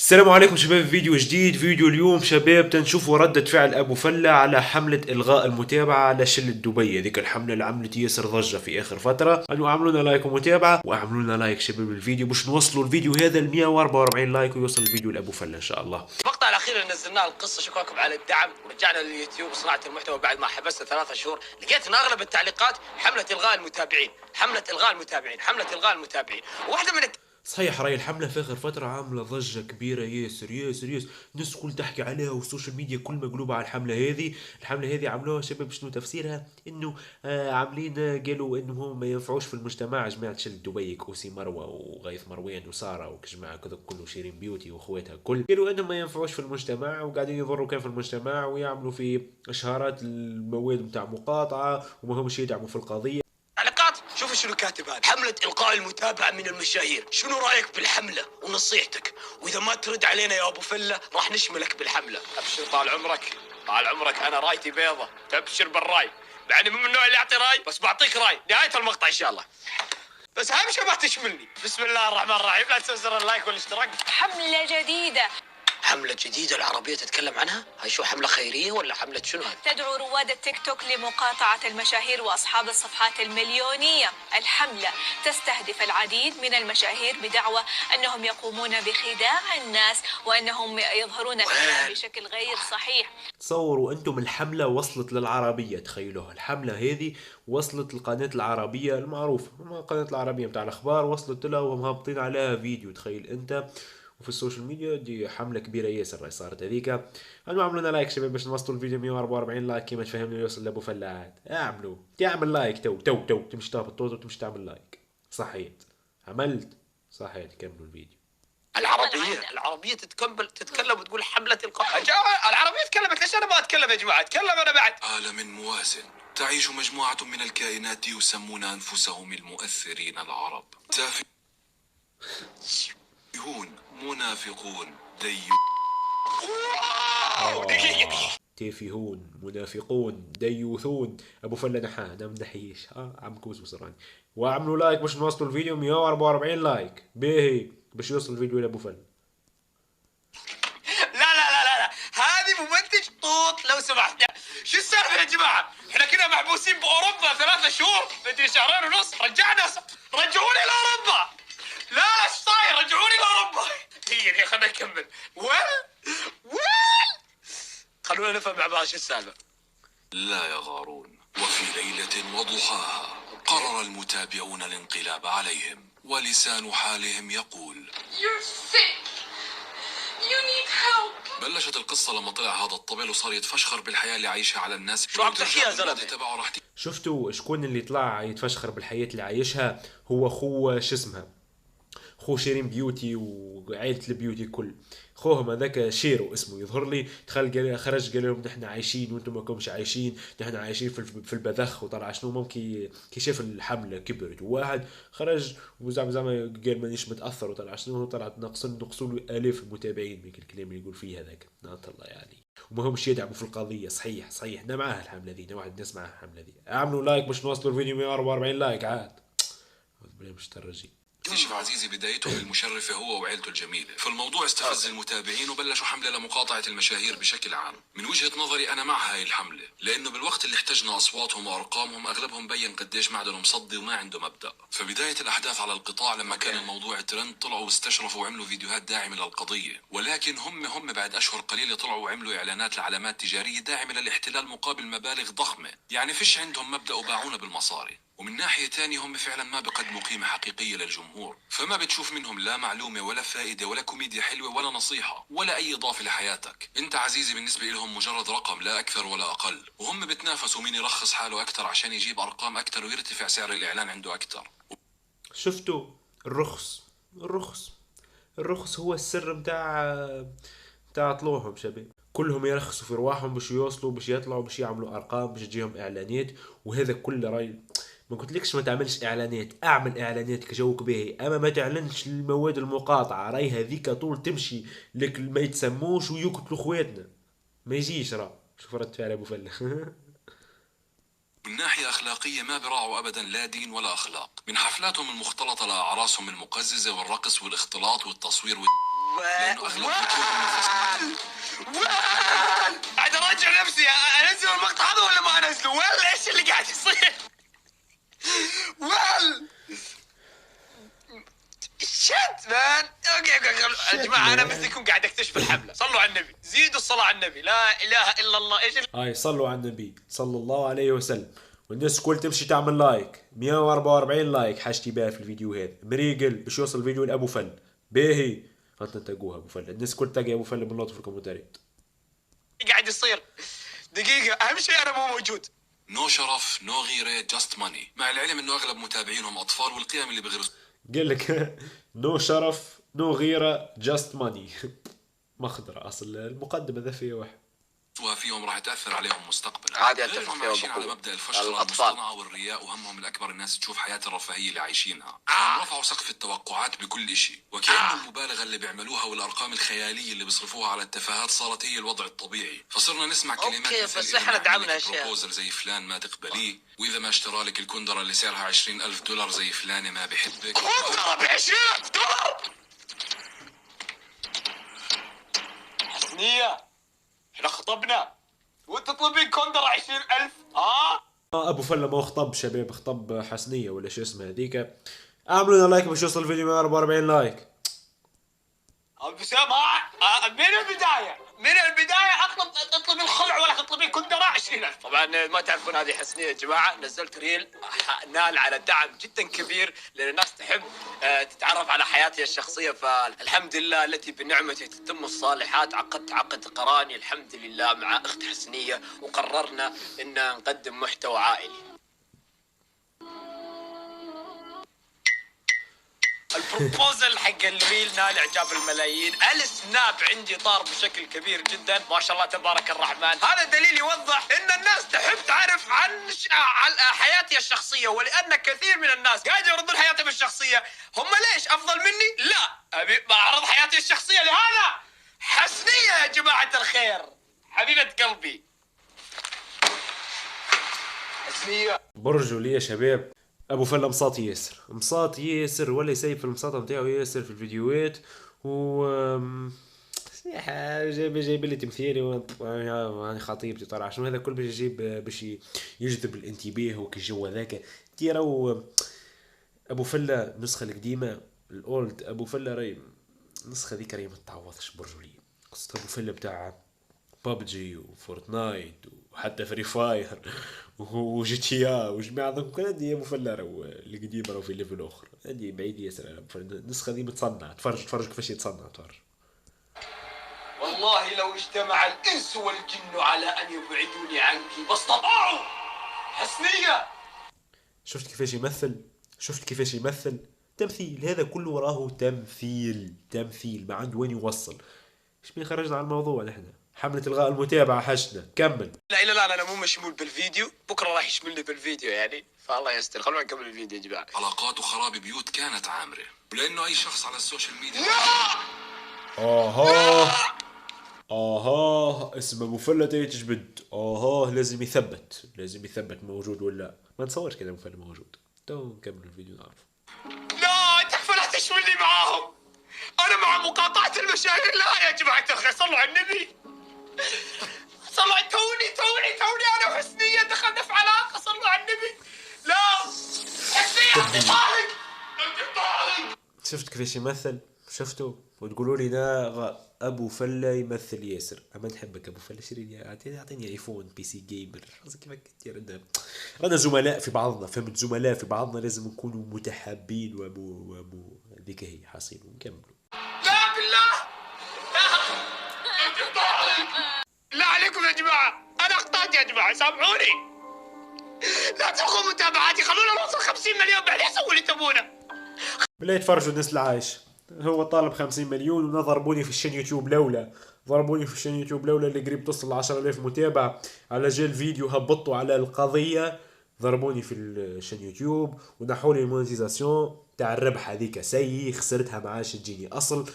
السلام عليكم شباب، فيديو جديد. فيديو اليوم شباب تنشوفوا ردة فعل أبو فلة على حملة إلغاء المتابعة على شلة دبي. هذيك الحملة اللي عملت ياسر ضجة في آخر فترة. أنو اعملوا لنا لايك ومتابعة، واعملوا لنا لايك شباب الفيديو باش نوصلوا الفيديو هذا ل 144 لايك ويوصل الفيديو لأبو فلة إن شاء الله. المقطع الاخير اللي نزلناه القصه، شكرا لكم على الدعم. ورجعنا لليوتيوب وصناعه المحتوى بعد ما حبسنا 3 شهور. لقيت ان اغلب التعليقات حمله الغاء المتابعين، حمله الغاء المتابعين، حمله الغاء المتابعين. وواحده من صحيح راي الحملة في آخر فترة عاملة ضجة كبيرة ياسر ياسر ياسر، الناس كل تحكي عليها والسوشيال ميديا كل مقلوبة على الحملة هذه. الحملة هذه عملوها شباب شنو تفسيرها؟ انه عاملين قالوا انه هم ما ينفعوش في المجتمع. جماعة شل دبي كوسي مروة وغيث مروان وسارة وجماعة كذا كله شيرين بيوتي واخواتها كل قالوا انهم ما ينفعوش في المجتمع وقاعدين يضروا كان في المجتمع ويعملوا في اشهارات المواد متاع مقاطعة وما همش يدعموا في القضية. تعليقات. شوف شنو كاتب هذا: حملة إلغاء المتابعة من المشاهير. شنو رأيك بالحملة ونصيحتك؟ وإذا ما ترد علينا يا أبو فلة راح نشملك بالحملة. أبشر طال عمرك، طال عمرك. أنا رايتي بيضة، تبشر بالراي. يعني من النوع اللي أعطي راي، بس بعطيك راي نهاية المقطع إن شاء الله. بس أهم شيء ما تشملني. بسم الله الرحمن الرحيم. لا تنسوا زر اللايك والاشتراك. حملة جديدة. حملة جديدة العربية تتكلم عنها؟ هاي شو، حملة خيرية ولا حملة شنو هذه؟ تدعو رواد التيك توك لمقاطعة المشاهير وأصحاب الصفحات المليونية. الحملة تستهدف العديد من المشاهير بدعوى أنهم يقومون بخداع الناس وأنهم يظهرون الكلام بشكل غير صحيح. تصوروا انتم الحملة وصلت للعربية، تخيلوها الحملة هذه وصلت للقناة العربية المعروفة، القناة العربية متاع الأخبار وصلت لها ومهبطين عليها فيديو. تخيل انت. وفي السوشيال ميديا دي حملة كبيرة ياسر راهي صارت هذيك. انا اعملوا لنا لايك شباب باش نوصلوا الفيديو 144 لايك كيما تفهمني يوصل لابو فلاعات. اعملوا تعمل لايك تو تمشي تهبط طوط وتمشي تعمل لايك. صحيت عملت صحيت كملوا الفيديو. العربية تتكلم وتقول حملة القاء. العربية تكلمت، ليش أنا ما أتكلم يا جماعة؟ أتكلم أنا بعد. عالم موازن تعيش مجموعة من الكائنات يسمون أنفسهم المؤثرين العرب. تافهون، منافقون، تافهون منافقون ديوثون. ابو فله نحاه انا مدحيش عم كوز بصراني. واعملوا لايك باش نوصلوا الفيديو 144 لايك باهي باش يوصل الفيديو لابو فله. لا هذه ممنتج طوط لو سمحت. شو السالفة يا جماعة؟ احنا كنا محبوسين بأوروبا 3 شهور، مدري شهرين ونص. رجعوني لأوروبا. لا ايش صاير؟ رجعوني لأوروبا. هي خلينا نكمل. وين خلونا نفهم مع بعض شو السالفة. لا يغارون. وفي ليلة وضحاها قرر المتابعون الانقلاب عليهم، ولسان حالهم يقول You're sick. You need help. بلشت القصة لما طلع هذا الطبل وصار يتفشخر بالحياة اللي عايشها على الناس. شو عم تحكي يا زلمة؟ تبعه راح شفتوا شكون اللي طلع يتفشخر بالحياة اللي عايشها؟ هو خو شو اسمها، خو شيرين بيوتي وعائلة البيوتي كل. خوهم هذاك شيرو اسمه يظهر لي، خرج قال لهم نحن عايشين وانتم ما كنتش عايشين، نحن عايشين في البذخ. وطلع شنو ممكن كي شاف الحملة كبرت وواحد خرج وزعما قال مانيش متأثر. وطلع شنو طلع نقصوا له آلاف المتابعين من الكلام اللي يقول فيه هذاك نعت الله يعني. وما همش يدعموا في القضية. صحيح انا معاها الحملة ذي، واحد الناس معاها الحملة ذي. اعملوا لايك باش نوصلوا الفيديو 144 لايك عاد. مش ترجي. اكتشف عزيزي بدايته بالمشرفة هو وعيلته الجميلة، فالموضوع استفز المتابعين وبلشوا حملة لمقاطعة المشاهير بشكل عام. من وجهة نظري أنا مع هاي الحملة، لأنه بالوقت اللي احتجنا أصواتهم وأرقامهم أغلبهم بين قديش معدنه مصدي وما عنده مبدأ. فبداية الأحداث على القطاع لما كان الموضوع ترند طلعوا واستشرفوا وعملوا فيديوهات داعمة للقضية، ولكن هم بعد أشهر قليلة طلعوا وعملوا إعلانات لعلامات تجارية داعمة للاحتلال مقابل مبالغ ضخمة. يعني فيش عندهم مبدأ وباعونا بالمصاري. ومن ناحية تانية هم فعلا ما بقدموا قيمة حقيقية للجمهور، فما بتشوف منهم لا معلومة ولا فائدة ولا كوميديا حلوة ولا نصيحة ولا أي إضافة لحياتك. أنت عزيزي بالنسبة لهم مجرد رقم لا أكثر ولا أقل، وهم بتنافسوا مين يرخص حاله أكثر عشان يجيب أرقام أكثر ويرتفع سعر الإعلان عنده أكثر. شفتوا الرخص هو السر متاع طلوعهم شباب. كلهم يرخصوا في رواحهم باش يوصلوا باش يطلعوا باش يعملوا ارقام باش تجيهم اعلانات. وهذا كله راي ما قلت لكش ما تعملش اعلانات، اعمل اعلانات كجوك باهي، اما ما تعلنش المواد المقاطعه راي هذيك طول تمشي لك ما يتسموش ويقتلوا اخواتنا. ما يجيش شوف رد فعل ابو فله. من ناحية أخلاقية ما براعوا أبدا لا دين ولا أخلاق، من حفلاتهم المختلطة لأعراسهم المقززة والرقص والاختلاط والتصوير قاعد اراجع نفسي انزل المقطع هذا ولا ما انزله؟ ولا ايش اللي قاعد يصير؟ شت مان. اوكي يا جماعه انا مثلكم قاعد اكتشف الحمله. صلوا على النبي، زيدوا الصلاه على النبي، لا اله الا الله. ايش هاي صلوا على النبي صلى الله عليه وسلم. والناس الكل تمشي تعمل لايك. 144 لايك حاجتي بها في الفيديو هذا. مريقل باش يوصل الفيديو لابو فل. باهي تنتقوها ابو فل. الناس الكل تلاقي ابو فل بالنوت في الكومنتات. قاعد يصير؟ دقيقه، اهم شيء انا مو موجود. نو شرف نو غيره جاست ماني، مع العلم انه اغلب متابعينهم اطفال والقيم اللي بغرسوها قال لك نو شرف نو غيره جاست ماني. مخدرة اصل المقدمة ذا فيها واحد فيهم راح تاثر عليهم مستقبلا. عادي غيرهم اتفق فيها عايشين على بقوة. مبدا الفشخره الأطفال. المصطنعه والرياء، وهمهم الاكبر الناس تشوف حياه الرفاهيه اللي عايشينها. رفعوا سقف التوقعات بكل شيء، وكأن المبالغه اللي بيعملوها والارقام الخياليه اللي بيصرفوها على التفاهات صارت هي الوضع الطبيعي. فصرنا نسمع كلمات أوكي، مثل بس إذا إحنا ما دعمنا عملك أشياء. بروبوزل زي فلان ما تقبليه، واذا ما اشترى لك الكندره اللي سعرها $20,000 زي فلانه ما بحبك. كندرة $20,000؟ حسنية، احنا خطبنا وانت تطلبين كندرة 20,000؟ ابو فله ما خطب شباب، خطب حسنية ولا شو اسمها هذيك. اعملوا لنا لايك باش يوصل الفيديو 144 لايك. بسام من البداية اطلب الخلع ولا تطلبين كندرة 20,000. طبعا ما تعرفون هذه حسنية يا جماعة، نزلت ريل نال على دعم جدا كبير لأن الناس تحب تتعرف على حياتي الشخصية، فالحمد لله التي بنعمته تتم الصالحات. عقدت عقد قراني الحمد لله مع أخت حسنية، وقررنا أن نقدم محتوى عائلي. البروبوزل حق الريل نال اعجاب الملايين، السناب عندي طار بشكل كبير جدا، ما شاء الله تبارك الرحمن. هذا دليل يوضح ان الناس تحب تعرف عن حياتي الشخصيه، ولان كثير من الناس قاعد يعرضون حياتهم الشخصيه. هم ليش افضل مني؟ لا، ابي اعرض حياتي الشخصيه لهذا حسنيه يا جماعه الخير، حبيبه قلبي حسنيه. برجوا لي يا شباب. ابو فله مصاط ياسر ولا يسيب في المساطة نتاعو ياسر في الفيديوهات. و جايب لي تمثيلي يعني خطيبتي طلع شنو هذا كل باش يجيب باش يجذب الانتباه وكالجو هذاك. تيراو ابو فله النسخة القديمة الاولد ابو فله راي النسخة ذيك راهي ما تتعوضش. برجوا لي قصة ابو فله بتاع بابجي وفورتنايت وحتى فري فاير وجي تي اي وجميع هذوك كل هذه ابو فله راهو القديم راهو في ليفل اخر. هذه بعيد ياسر النسخه دي متصنعه. تفرج كيفاش يتصنع. تفرج والله لو اجتمع الإنس والجن على أن يبعدوني عنك ما استطاعوا. حسنية، شفت كيفاش يمثل تمثيل. هذا كله وراه تمثيل ما عنده وين يوصل. ايش بين خرجنا على الموضوع نحن. حملة الغاء المتابعة حشنا كمل. لا إلى الآن أنا مو مشمول بالفيديو، بكرة راح يشملني بالفيديو يعني، فالله يستر. خلونا نكمل الفيديو يا جماعة. علاقات وخراب بيوت كانت عامره، ولانه اي شخص على السوشيال ميديا اسم ابو فله تجبد. لازم يثبت موجود ولا ما نتصورش كذا ابو فله موجود. تو نكمل الفيديو نعرف. لا تكفى، لا تشملني معاهم. أنا مع مقاطعة المشاهير. لا يا جماعة الخير، صلوا على النبي. صلوا. توني أنا وحسنية دخلنا في علاقة. صلوا على النبي. لا حسنية أنت طالق. شفت كيفاش يمثل؟ شفتوا؟ وتقولوا لي لا ابو فله يمثل ياسر. اما نحبك ابو فله، شري لي اعطيني ايفون بي سي جيمر. كيف دير رانا زملاء في بعضنا. فهمت؟ زملاء في بعضنا لازم نكونوا متحابين. وابو هذيك هي حاصل. ونكملوا. لا بالله، أنت طالق. لا عليكم يا جماعة، أنا أخطأت يا جماعة، سامحوني. لا تلغوا متابعاتي، خلونا نوصل 50 مليون بعدين سووا اللي تبونه. بالله يتفرجوا الناس العايش. هو طالب 50 مليون وانا ضربوني في الشين يوتيوب لولا اللي قريب توصل 10,000 متابع على جال فيديو هبطوا على القضية. ضربوني في الشين يوتيوب ونحولي المونتيزاسيون تاع الربح هذيك خسرتها ما عادش تجيني اصل.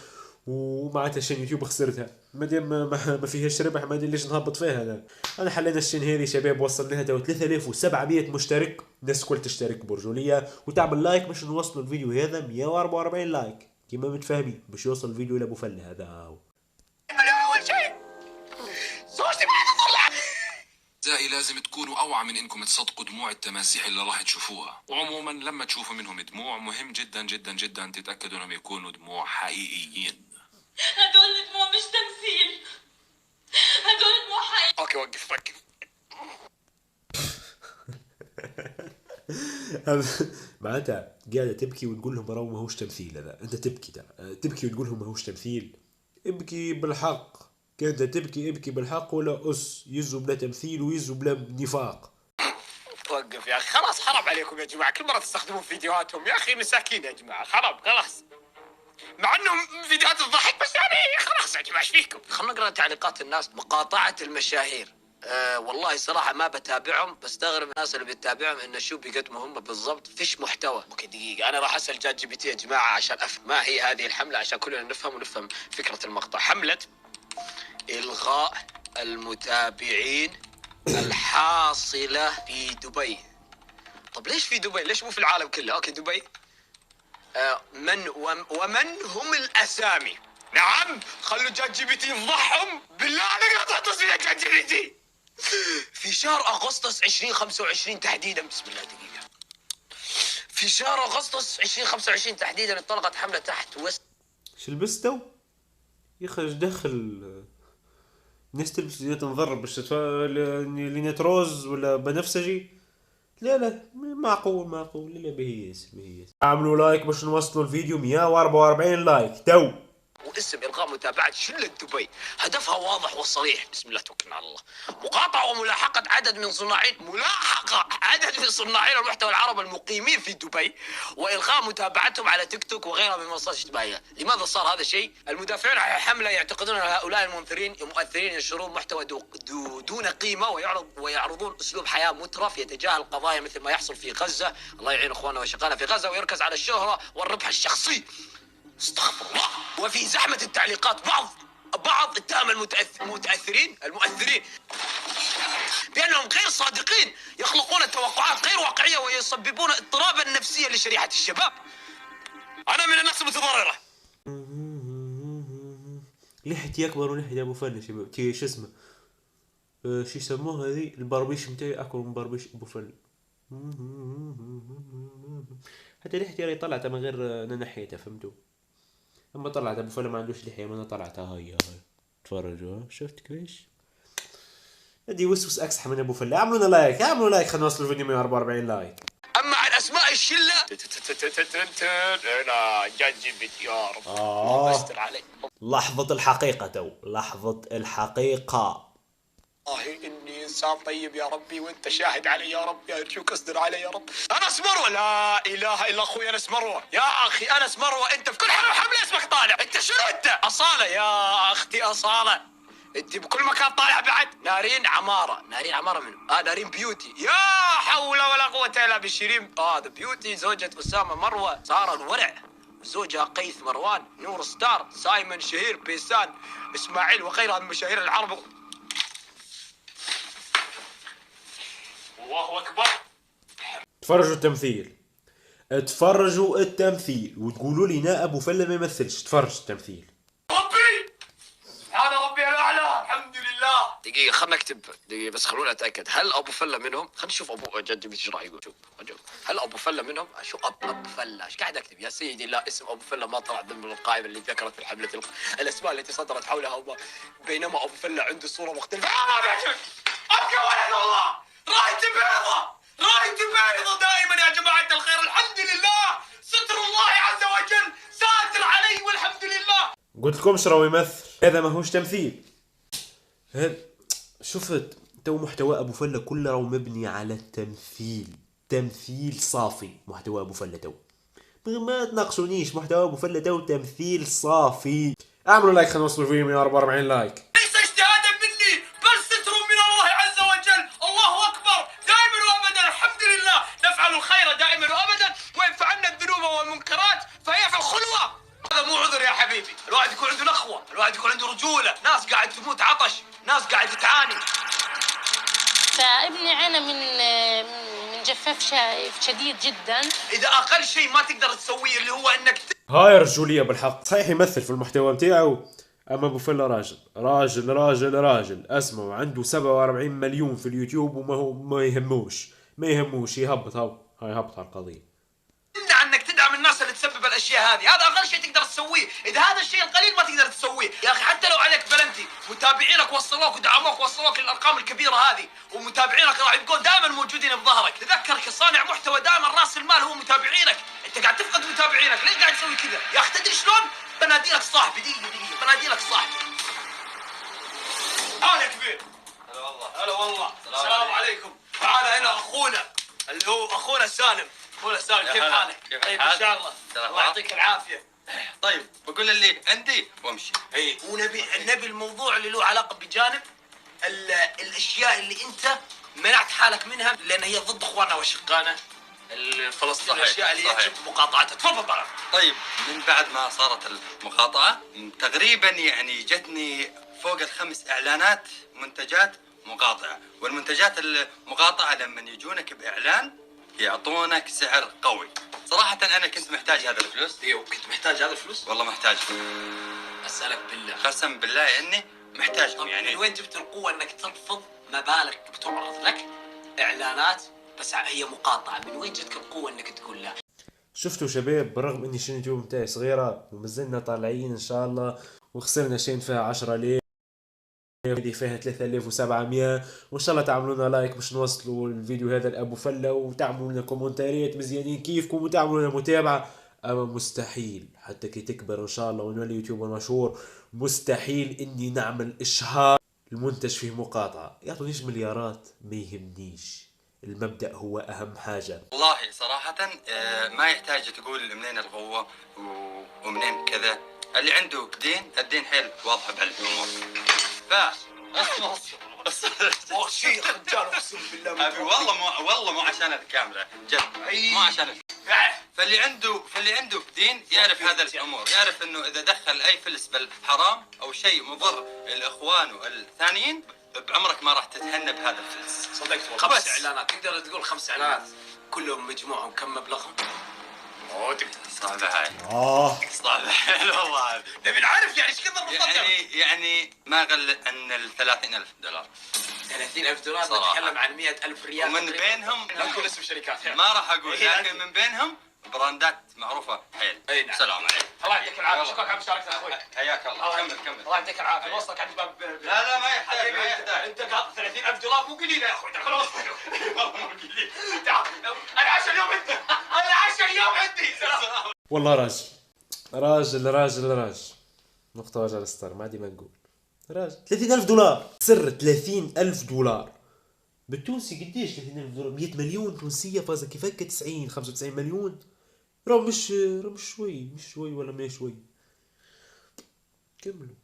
ومعناتها الشين يوتيوب خسرتها مادام ما فيهاش ربح. ما ادري ليش نهبط فيها. انا حلينا الشين هذه شباب، وصلناها تو 3700 مشترك. الناس الكل تشترك برجوليه وتعمل لايك باش نوصلوا الفيديو هذا 144 لايك. كيما متفاهمين باش يوصل الفيديو لابو فله. هذا هو اول شيء زوجتي ما تطلع. زائي لازم تكونوا اوعى من انكم تصدقوا دموع التماسيح اللي راح تشوفوها. وعموما لما تشوفوا منهم دموع مهم جدا جدا جدا تتاكدوا انهم يكونوا دموع حقيقيين. هدول دموع مش تمثيل، هدول دموع حقيقية. اوكي وقف. معناتها قاعدة تبكي وتقول لهم راهو ماهوش تمثيل. هذا انت تبكي تبكي وتقول لهم ماهوش تمثيل. ابكي بالحق، كنت تبكي ابكي بالحق، ولا يزوا بلا تمثيل ويزوا بلا نفاق. وقف يا اخي خلاص، حرام عليكم يا جماعه، كل مره تستخدمون فيديوهاتهم يا اخي، مساكين يا جماعه، حرام خلاص. مع انهم فيديوهات تضحك بس يعني خلاص يا جماعه ايش فيكم؟ خلنا نقرا تعليقات الناس. مقاطعه المشاهير. والله صراحه ما بتابعهم، بستغرب الناس اللي بتتابعهم انه شو بيقدموا هم بالضبط، فيش محتوى. اوكي دقيقه، انا راح اسال جات جي بي تي يا جماعه عشان افهم ما هي هذه الحمله، عشان كلنا نفهم ونفهم فكره المقطع. حمله الغاء المتابعين الحاصله في دبي. طب ليش في دبي؟ ليش مو في العالم كله؟ اوكي دبي. ومن هم الاسامي؟ نعم، خلوا جات جي بي تي يفضحهم بالله عليك، لا تعطوا اسمي جات جي بي تي. في شهر اغسطس 2025 تحديدا، بسم الله دقيقه، في شهر اغسطس 2025 تحديدا انطلقت حمله تحت شو لبستو؟ يخرج داخل الناس تلبس زيادة نظر باش لينة روز ولا بنفسجي. لا معقول. لا بهيس. اعملوا لايك باش نوصلوا الفيديو 144 لايك تو. واسم الغاء متابعه شله دبي. هدفها واضح وصريح، بسم الله توكلنا على الله. مقاطعه وملاحقه عدد من صناعين المحتوى العرب المقيمين في دبي، والغاء متابعتهم على تيك توك وغيرها من المنصات الاجتماعيه. لماذا صار هذا الشيء؟ المدافعون عن الحمله يعتقدون ان هؤلاء المؤثرين ينشرون محتوى دون قيمه، ويعرضون اسلوب حياه مترف يتجاهل قضايا مثل ما يحصل في غزه. الله يعين اخواننا وشقائنا في غزه، ويركز على الشهره والربح الشخصي. استغفر الله. وفي زحمة التعليقات بعض اتهم المؤثرين بأنهم غير صادقين، يخلقون توقعات غير واقعية ويسببون اضطرابا نفسيا لشريحة الشباب. أنا من الناس المتضررة. لحيتي أكبر ولحية أبو فل شباب. شو اسمه؟ شو يسموه هذه؟ البربيش متاعي أكبر من بربيش أبو فل. حتى لحيتي راهي طلعتها من غير أنا نحيتها، فهمتوا؟ اما طلعت ابو فلا ما عندوش لحيه، ما انا طلعتها هاي تفرجوا. شفت كيفاش ادي وسوس اكسح من ابو فلا. اعملوا لايك خلينا نوصل الفيديو 144 لايك. اما عن اسماء الشله انا جات جي بي تي يا رب الله يستر علي. لحظه الحقيقه تو، لحظه الحقيقه. اني انسان طيب يا ربي، وانت شاهد علي يا رب، يا ارجوك اصدر علي يا رب. انس مروه، لا اله الا اخوي انس مروه. يا اخي انس مروه، انت في كل حمله اسمك طالع. انت شنو انت؟ اصاله يا اختي اصاله، انت بكل مكان طالع بعد. نارين عماره من نارين بيوتي. يا حول ولا قوه الا بالشريم. هذا بيوتي زوجة اسامه مروه، ساره الورع، زوجها قيث مروان، نور ستار، سايمون شهير، بيسان اسماعيل، وغيرها من مشاهير العرب. الله اكبر. تفرجوا التمثيل وتقولوا لي نا ابو فله ما يمثلش. تفرج التمثيل. ربي سبحان ربي الاعلى، الحمد لله. دقيقه خلنا نكتب، دقيقه بس خلونا اتاكد. هل ابو فله منهم؟ خلينا نشوف ابو جد ايش راح يقول. شوف هل ابو فله منهم؟ شو ابو فله ايش قاعد اكتب يا سيدي؟ لا، اسم ابو فله ما طلع ضمن القائمه اللي ذكرت في حمله الاسماء التي صدرت حولها، بينما ابو فله عنده صوره مختلفه. ابكي ولد والله، رايتي بيضة دائما يا جماعة الخير. الحمد لله، ستر الله عز وجل ساتر علي والحمد لله. قلت لكم راهو يمثل، هذا ماهوش تمثيل. هذا شفت تو محتوى ابو فله كله راهو مبني على التمثيل، تمثيل صافي. محتوى ابو فله تو ما تناقشونيش، محتوى ابو فله تو تمثيل صافي. اعملوا لايك خلينا نوصلوا فيه 144 لايك. ليس اجتهادا مني بل ستر من الله عز وجل. الله اكبر دائما وابدا. الحمد لله، نفعل الخير دائما وابدا، وان فعلنا الذنوب والمنكرات فهي في الخلوه. هذا مو عذر يا حبيبي، الواحد يكون عنده نخوه، الواحد يكون عنده رجوله. ناس قاعد تموت عطش، ناس قاعد تعاني. فابني عانى من جفاف شديد جدا. اذا اقل شيء ما تقدر تسويه اللي هو انك هاي رجولية بالحق. صحيح يمثل في المحتوى متاعه، اما ابو فله راجل اسمه عنده 47 مليون في اليوتيوب وما هو ما يهموش يهبط. هاي هبط على القضية. تمنع انك تدعم الناس اللي تسبب الاشياء هذه. هذا اقل شيء تقدر تسويه. اذا هذا الشيء القليل ما تقدر تسويه يا اخي، حتى لو عليك بلنتي متابعينك وصلوك ودعموك وصلوك للارقام الكبيره هذه، ومتابعينك راح يبقون دائما موجودين بظهرك. تذكر كصانع محتوى دائما راس المال هو متابعينك. انت قاعد تفقد متابعينك، ليش قاعد تسوي كذا يا اخي؟ تدري شلون؟ بناديلك صاحبي، دقيقه بناديلك صاحبي. تعال يا كبير. هلا والله. السلام عليكم. تعال هنا اخونا اللي هو اخونا سالم. كيف حالك؟ طيب ان شاء الله. الله يعطيك العافيه. طيب بقول اللي عندي وامشي. اي ونبي الموضوع اللي له علاقه بجانب الاشياء اللي انت منعت حالك منها لان هي ضد اخواننا واشقائنا الفلسطينيين، الاشياء اللي يجب مقاطعتها. تفضل طبعا. طيب من بعد ما صارت المقاطعه تقريبا يعني جتني فوق ال5 اعلانات منتجات مقاطعه، والمنتجات المقاطعه لما يجونك باعلان يعطونك سعر قوي. صراحه انا كنت محتاج هذا الفلوس. ايوه كنت محتاج هذا الفلوس. والله محتاج. اسالك بالله. قسم بالله اني محتاج. طب يعني من وين جبت القوه انك ترفض مبالغ بتعرض لك اعلانات بس هي مقاطعه؟ من وين جتك القوه انك تقول لا؟ شفتوا شباب، بالرغم اني شنو اليوم متاعي صغيرة ومازلنا طالعين ان شاء الله، وخسرنا شين فيها 10 ليرة، اللي فيها 3700، وان شاء الله تعملوا لنا لايك باش نوصلوا الفيديو هذا لابو فله، وتعملوا لنا كومنتاريات مزيانين كيفكم، وتعملوا لنا متابعه. اما مستحيل حتى كي تكبر ان شاء الله ونولي يوتيوبر مشهور، مستحيل اني نعمل اشهار المنتج فيه مقاطعه. يعطونيش مليارات ما يهمنيش، المبدأ هو اهم حاجه. والله صراحة ما يحتاج تقول منين القوة ومنين كذا. اللي عنده الدين حيل واضحة بهالأمور. والله شيء رجال اقسم بالله. أبي والله مو عشان الكاميرا جد، مو عشان فاللي عنده دين يعرف هذا الأمور، يعرف إنه إذا دخل أي فلس بالحرام أو شيء مضر للإخوان والثانيين بعمرك ما راح تتهنى بهذا الفلس. صدقت والله. 5 اعلانات تقدر تقول 5 اعلانات كلهم مجموعهم كم مبلغهم؟ صعبة هاي. صعبة والله. نبي نعرف يعني ايش كثر بالضبط. يعني ما أقل عن $30,000. $30,000 نتكلم عن 100,000 ريال. ومن بينهم لا نقول اسم شركات ما راح أقول، لكن من بينهم براندات معروفة حيل. اي نعم. سلام عليكم. الله يعطيك العافيه. شكرا على مشاركتنا اخوي. حياك الله. كمل. الله يعطيك العافيه. وصلك عند باب. لا ما يحتاج. انت قاطع $30,000 مو قليل يا اخوي. تعال وصلك. والله مو قليل. تعال انا 10 يوم عندي. انا 10 يوم عندي. سلام. والله راجل نقطة وجه الستار، ما عندي ما نقول. راجل $30,000 سر $30,000 بالتونسي قديش $30,000؟ 100 مليون تونسية فازة كيفك 95 مليون. مش شوي ولا ما شوي. كملوا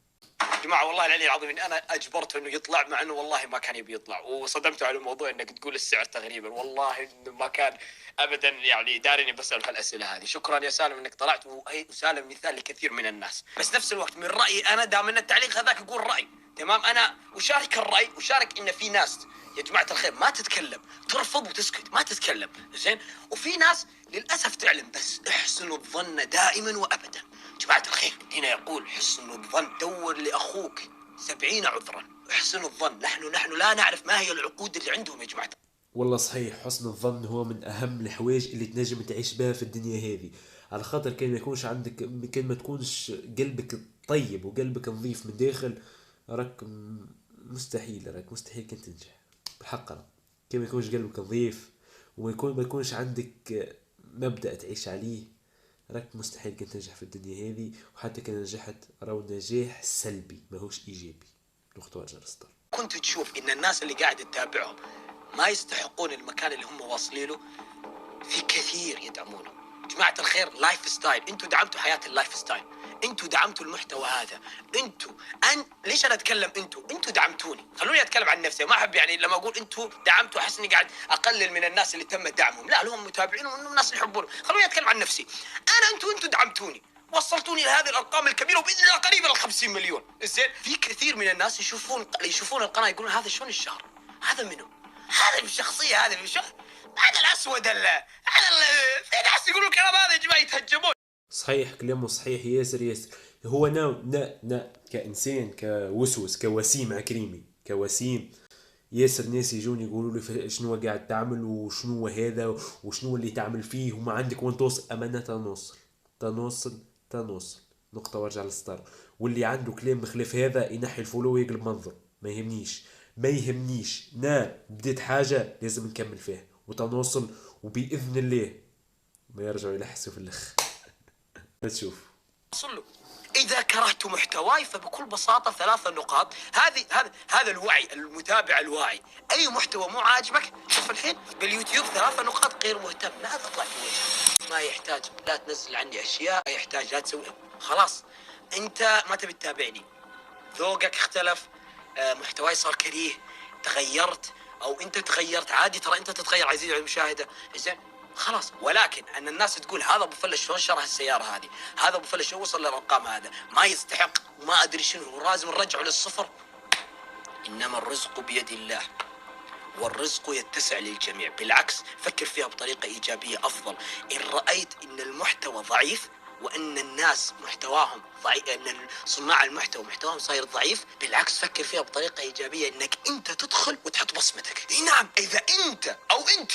يا جماعه والله العلي العظيم اني انا اجبرته انه يطلع، مع انه والله ما كان يبي يطلع، وصدمته على الموضوع انك تقول السعر تقريبا. والله انه ما كان ابدا يعني دارني بسال هالاسئله هذه. شكرا يا سالم انك طلعت، وسالم مثال لكثير من الناس. بس نفس الوقت من رايي انا دام ان التعليق هذاك يقول راي تمام، انا اشارك الراي، اشارك ان في ناس يا جماعه الخير ما تتكلم، ترفض وتسكت ما تتكلم زين، وفي ناس للاسف تعلم. بس احسنوا الظن دائما وابدا. جماعة الخير هنا يقول حسن الظن، دور لأخوك 70 عذرا. احسن الظن. نحن لا نعرف ما هي العقود اللي عندهم يا جماعة. والله صحيح، حسن الظن هو من أهم الحوايج اللي تنجم تعيش بها في الدنيا هذه. على خاطر كان ما يكونش عندك، كان ما تكونش قلبك طيب وقلبك نظيف من داخل، راك مستحيل كنت تنجح بالحق. كان ما يكونش قلبك نظيف وما يكونش عندك مبدأ تعيش عليه، راك مستحيل كنت تنجح في الدنيا هذه. وحتى كان نجحت راهو نجاح سلبي ماهوش ايجابي. نقطة وجه الستار. كنت تشوف ان الناس اللي قاعد تتابعهم ما يستحقون المكان اللي هم واصلين له، في كثير يدعمونه. جماعة الخير لايف ستايل، انتوا دعمتوا حياة اللايف ستايل، انتوا دعمتوا المحتوى هذا، انتوا ليش انا اتكلم انتوا دعمتوني. خلوني اتكلم عن نفسي، ما احب يعني لما اقول انتوا دعمتوا احس اني قاعد اقلل من الناس اللي تم دعمهم. لا، لهم متابعين والناس اللي يحبونهم. خلوني اتكلم عن نفسي انا. انتوا دعمتوني، وصلتوني لهذه الارقام الكبيره، وباذن الله قريبا ال 50 مليون. زين، في كثير من الناس يشوفون القناه يقولون هذا شلون الشهر، هذا منو، هذا الشخصيه، هذا هذا الاسود في ناس يقولوا الكلام هذا يا جماعه يتهجمون. صحيح كلامه صحيح ياسر ياسر. هو نا كإنسان كوسوس كوسيم عكريمي كوسيم ياسر ناس يجون يقولوا لي شنو قاعد تعمل وشنو هذا وشنو اللي تعمل فيه وما عندك وين توصل. أمانة تنوصل نقطة وارجع للستار. واللي عنده كلام بخلاف هذا ينحي الفولو ويقلب منظر. ما يهمنيش بديت حاجة لازم نكمل فيها وتنوصل وبإذن الله ما يرجعوا يلحسوا في الأخ. تشوف صلوا. إذا كرهت محتواي فبكل بساطة 3 نقاط. هذا الوعي، المتابع الواعي. أي محتوى مو عاجبك شوف الحين باليوتيوب 3 نقاط غير مهتم، لا تطلع في وجهي. ما يحتاج لا تنزل عني أشياء، ما يحتاج لا تسوي. خلاص أنت ما تبي تتابعني، ذوقك اختلف، محتواي صار كريه، تغيرت أو أنت تغيرت. عادي ترى أنت تتغير عزيزي على المشاهدة، زين خلاص. ولكن ان الناس تقول هذا ابو فله شلون شرى السياره هذه، هذا ابو فله شو وصل للارقام، هذا ما يستحق وما ادري شنو، لازم نرجعه للصفر. انما الرزق بيد الله والرزق يتسع للجميع. بالعكس فكر فيها بطريقه ايجابيه افضل. ان رايت ان المحتوى ضعيف وان الناس محتواهم ضعيف، ان صناع المحتوى محتواهم صاير ضعيف، بالعكس فكر فيها بطريقه ايجابيه انك انت تدخل وتحط بصمتك. نعم اذا انت او انت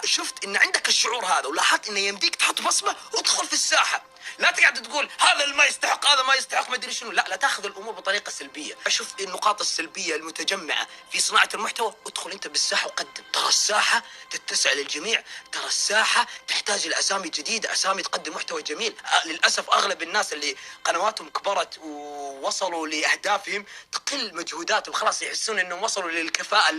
شفت ان عندك الشعور هذا ولاحظت انه يمديك تحط بصمه، ادخل في الساحه. لا تقعد تقول هذا اللي ما يستحق، هذا ما يستحق، ما ادري شنو. لا تاخذ الامور بطريقه سلبيه. اشوف النقاط السلبيه المتجمعه في صناعه المحتوى، ادخل انت بالساحه وقدم. ترى الساحه تتسع للجميع، ترى الساحه تحتاج لاسامي جديده، اسامي تقدم محتوى جميل. للاسف اغلب الناس اللي قنواتهم كبرت ووصلوا لاهدافهم تقل مجهوداتهم، خلاص يحسون انهم وصلوا للكفاءه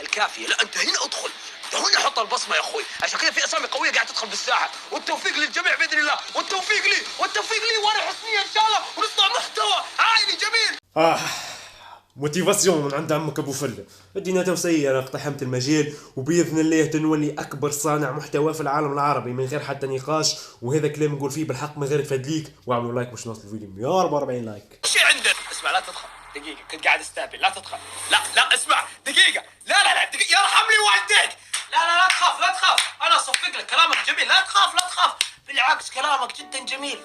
الكافيه. لا انت هنا ادخل، هنا حط البصمه يا اخوي. عشان كذا في اسامي قويه قاعد تدخل بالساحه، والتوفيق للجميع باذن الله، والتوفيق لي وانا حسنيه ان شاء الله، ونصنع محتوى عائلي جميل. موتيفاسيون من عند عمك ابو فله. ادينا توصيه، انا اقتحمت المجال وباذن الله تنولي اكبر صانع محتوى في العالم العربي من غير حتى نقاش. وهذا كلام نقول فيه بالحق من غير تفاد ليك. واعملوا لايك باش نوصل الفيديو 144 لايك. شي عندك؟ اسمع لا تدخل دقيقه، كنت قاعد استهبل. لا تدخل، لا اسمع دقيقه، لا دقيقه، يرحم لي والديك. لا تخاف، انا اصفق لك كلامك جميل. لا تخاف، بالعكس كلامك جدا جميل،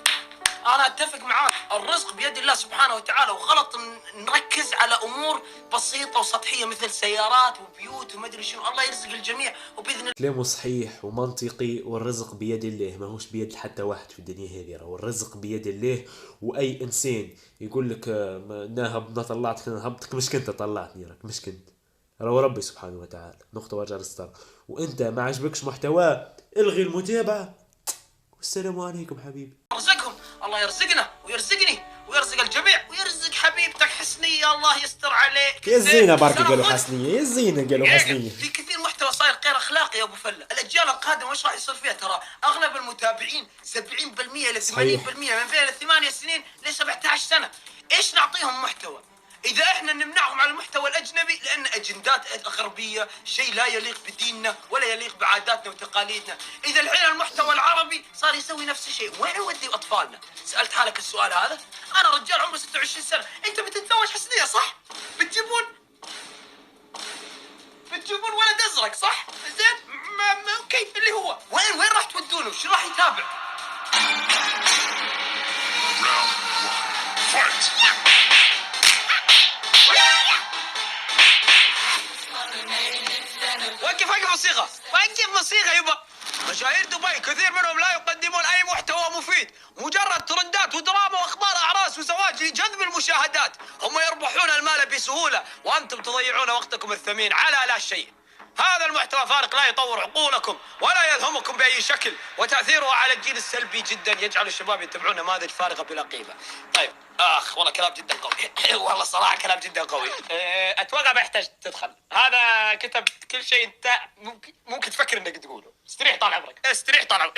انا اتفق معاك. الرزق بيد الله سبحانه وتعالى، وغلط نركز على امور بسيطه وسطحيه مثل سيارات وبيوت وما ادري شنو. الله يرزق الجميع وباذن الله. كلامه صحيح ومنطقي، والرزق بيد الله، ما هوش بيد حتى واحد في الدنيا هذه. والرزق بيد الله. واي انسان يقول لك انا طلعتك، انا هبطك، مش كنت طلعتني، راك مش كنت، راهو ربي سبحانه وتعالى. نقطه وارجع للستار. وانت ما عجبكش محتواه الغي المتابعه. والسلام عليكم حبيبي. يرزقهم، الله يرزقنا ويرزقني ويرزق الجميع ويرزق حبيبتك حسنية، الله يستر عليك. يا الزينة بركة قالوا حسنية، يا الزينة قالوا حسنية. في كثير محتوى صاير غير اخلاقي يا ابو فله. الاجيال القادمه وش راح يصير فيها؟ ترى اغلب المتابعين 70% الى 80% من بين 8 سنين ل 17 سنه. ايش نعطيهم محتوى اذا احنا نمنعهم عن المحتوى الاجنبي؟ لان اجندات غربيه، شيء لا يليق بديننا ولا يليق بعاداتنا وتقاليدنا. اذا الحين المحتوى العربي صار يسوي نفس الشيء، وين نودي اطفالنا؟ سالت حالك السؤال هذا؟ انا رجال عمري 26 سنه، انت بتتزوج حسنيه صح؟ بتجيبون ولد ازرق صح؟ زين اوكي، اللي هو وين راح تودونه؟ شو راح يتابع؟ وقف موسيقى يبا. مشاهير دبي كثير منهم لا يقدمون اي محتوى مفيد، مجرد ترندات ودراما واخبار اعراس وزواج لجذب المشاهدات. هم يربحون المال بسهوله وانتم تضيعون وقتكم الثمين على لا شيء. هذا المحتوى فارق، لا يطور عقولكم ولا يلهمكم باي شكل، وتاثيره على الجيل السلبي جدا، يجعل الشباب يتبعون نماذج فارغه بلا قيمه. طيب والله كلام جدا قوي. والله صراحه كلام جدا قوي. اتوقع ما يحتاج تدخل، هذا كتب كل شيء انت ممكن تفكر انك تقوله. استريح طال عمرك،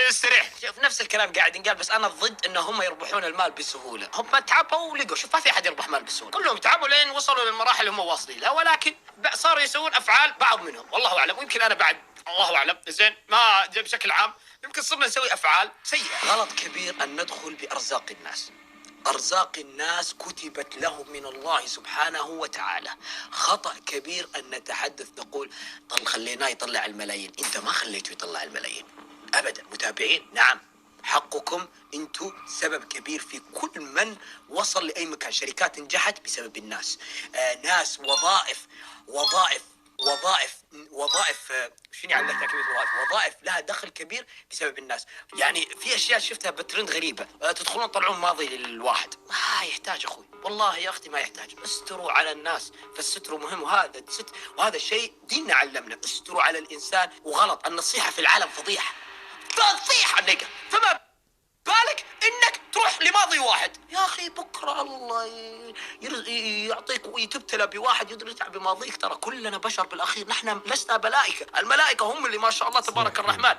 استريح. شوف نفس الكلام قاعد ينقال، بس انا ضد ان هم يربحون المال بسهوله. هم تعبوا ولقوا، شوف ما في احد يربح مال بسهوله، كلهم تعبوا لين وصلوا للمراحل اللي هم واصلين لها، ولكن صاروا يسوون افعال بعض منهم والله اعلم، ويمكن انا بعد الله اعلم زين ما بشكل عام يمكن صرنا نسوي افعال سيئه. غلط كبير ان ندخل بارزاق الناس. أرزاق الناس كتبت لهم من الله سبحانه وتعالى. خطأ كبير أن نتحدث نقول خليناه يطلع الملايين. أنت ما خليته يطلع الملايين أبدا. متابعين نعم حقكم، أنتوا سبب كبير في كل من وصل لأي مكان. شركات نجحت بسبب الناس، ناس وظائف شنو يعني عندك كلمة وظائف لها دخل كبير بسبب الناس. يعني في اشياء شفتها بترند غريبة، تدخلون تطلعون ماضي للواحد ما يحتاج اخوي، والله يا اختي ما يحتاج. استروا على الناس، فالستر مهم، وهذا الشيء ديننا علمنا. استروا على الانسان، وغلط النصيحة في العالم فضيحة النقا، فما بالك انك تروح لماضي واحد. يا اخي بكره الله يعطيك ويتبتلى بواحد يدرس بماضيك. ترى كلنا بشر بالاخير، نحن لسنا ملائكه. الملائكه هم اللي ما شاء الله تبارك الرحمن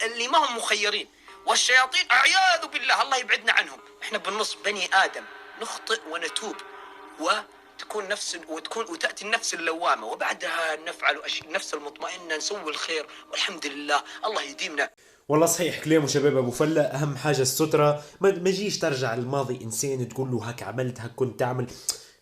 اللي ما هم مخيرين، والشياطين اعياذ بالله الله يبعدنا عنهم. احنا بالنص بني ادم، نخطئ ونتوب وتأتي النفس اللوامة، وبعدها نفعل النفس المطمئنة، نسوي الخير والحمد لله الله يديمنا. والله صحيح كلامه شباب ابو فله. اهم حاجه الستره، ما تجيش ترجع للماضي انسان تقول له هك عملت هك كنت تعمل،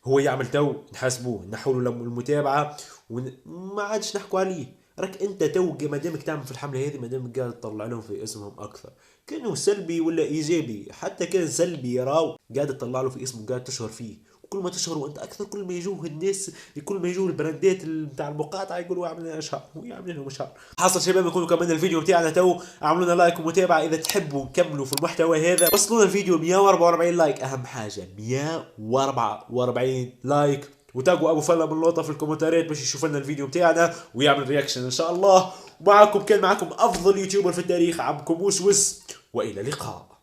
هو يعمل تو نحاسبوه نحول له المتابعه وما عادش نحكوا عليه. راك انت تو ما دامك تعمل في الحمله هذه، ما دامك قاعد تطلع لهم في اسمهم اكثر، كانوا سلبي ولا ايجابي، حتى كان سلبي راو قاعد تطلع له في اسمه، قاعد تشهر فيه. وكل ما تشهر وانت اكثر، كل ما يجوه الناس، كل ما يجوه البراندات نتاع المقاطعه يقولوا اعمل لنا شهر ويعمل لهم شهر. حصل شباب نكونوا كمان الفيديو بتاعنا تو، اعملوا لنا لايك ومتابعه اذا تحبوا نكملوا في المحتوى هذا. وصلونا الفيديو 144 لايك، اهم حاجه 144 لايك، وتاقوا ابو فله من لوطه في الكومنتات باش يشوف لنا الفيديو بتاعنا ويعمل رياكشن ان شاء الله. ومعكم كان معكم افضل يوتيوبر في التاريخ، عمكم وسوس، والى اللقاء.